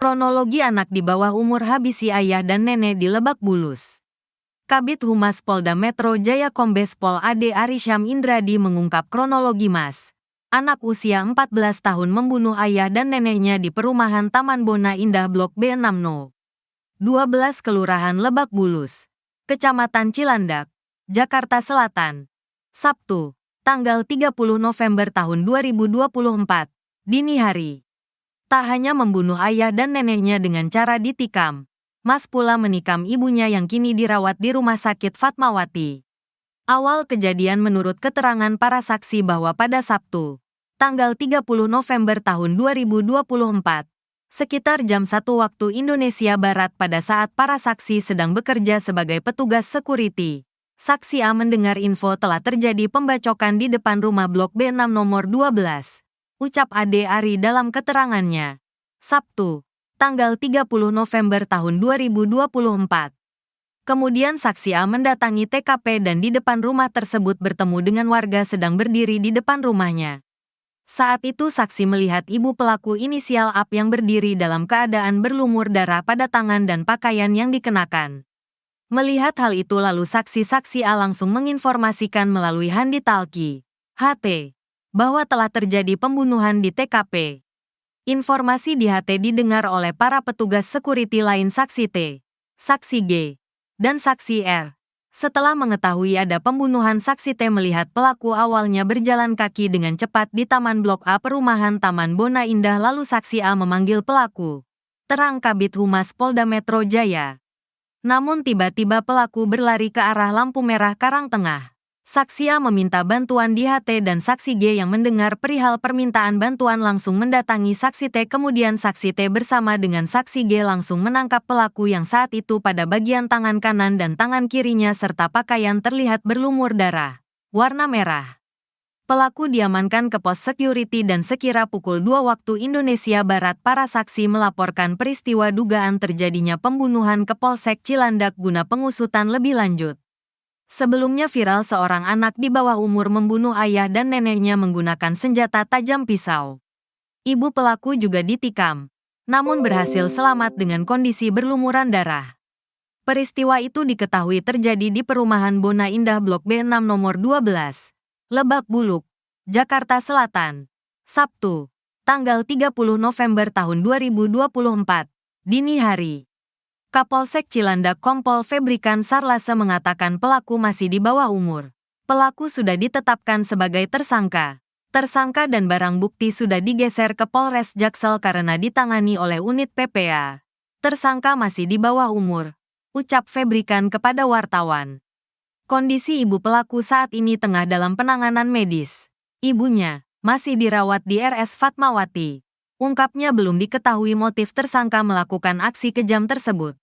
Kronologi anak di bawah umur habisi ayah dan nenek di Lebak Bulus. Kabid Humas Polda Metro Jaya Kombes Pol Ade Arysyam Indradi mengungkap kronologi Mas. Anak usia 14 tahun membunuh ayah dan neneknya di perumahan Taman Bona Indah Blok B6 No. 12 Kelurahan Lebak Bulus, Kecamatan Cilandak, Jakarta Selatan. Sabtu, tanggal 30 November tahun 2024, dini hari. Tak hanya membunuh ayah dan neneknya dengan cara ditikam, Mas pula menikam ibunya yang kini dirawat di Rumah Sakit Fatmawati. Awal kejadian menurut keterangan para saksi bahwa pada Sabtu, tanggal 30 November tahun 2024, sekitar jam 1 waktu Indonesia Barat pada saat para saksi sedang bekerja sebagai petugas security, saksi A mendengar info telah terjadi pembacokan di depan rumah Blok B6 nomor 12. Ucap Ade Ari dalam keterangannya. Sabtu, tanggal 30 November tahun 2024. Kemudian saksi A mendatangi TKP dan di depan rumah tersebut bertemu dengan warga sedang berdiri di depan rumahnya. Saat itu saksi melihat ibu pelaku inisial AP yang berdiri dalam keadaan berlumur darah pada tangan dan pakaian yang dikenakan. Melihat hal itu lalu saksi A langsung menginformasikan melalui Handi Talki, HT, bahwa telah terjadi pembunuhan di TKP. Informasi di HT didengar oleh para petugas security lain saksi T, saksi G, dan saksi R. Setelah mengetahui ada pembunuhan, saksi T melihat pelaku awalnya berjalan kaki dengan cepat di Taman Blok A perumahan Taman Bona Indah lalu saksi A memanggil pelaku. Terang Kabid Humas Polda Metro Jaya. Namun tiba-tiba pelaku berlari ke arah lampu merah Karang Tengah. Saksi A meminta bantuan di HT dan saksi G yang mendengar perihal permintaan bantuan langsung mendatangi saksi T. Kemudian saksi T bersama dengan saksi G langsung menangkap pelaku yang saat itu pada bagian tangan kanan dan tangan kirinya serta pakaian terlihat berlumur darah, warna merah. Pelaku diamankan ke pos security dan sekira pukul 2 waktu Indonesia Barat para saksi melaporkan peristiwa dugaan terjadinya pembunuhan ke Polsek Cilandak guna pengusutan lebih lanjut. Sebelumnya viral seorang anak di bawah umur membunuh ayah dan neneknya menggunakan senjata tajam pisau. Ibu pelaku juga ditikam, namun berhasil selamat dengan kondisi berlumuran darah. Peristiwa itu diketahui terjadi di perumahan Bona Indah Blok B6 nomor 12, Lebak Bulus, Jakarta Selatan. Sabtu, tanggal 30 November tahun 2024, dini hari. Kapolsek Cilandak Kompol Febrikan Sarlase mengatakan pelaku masih di bawah umur. Pelaku sudah ditetapkan sebagai tersangka. Tersangka dan barang bukti sudah digeser ke Polres Jaksel karena ditangani oleh unit PPA. Tersangka masih di bawah umur, ucap Febrikan kepada wartawan. Kondisi ibu pelaku saat ini tengah dalam penanganan medis. Ibunya masih dirawat di RS Fatmawati. Ungkapnya belum diketahui motif tersangka melakukan aksi kejam tersebut.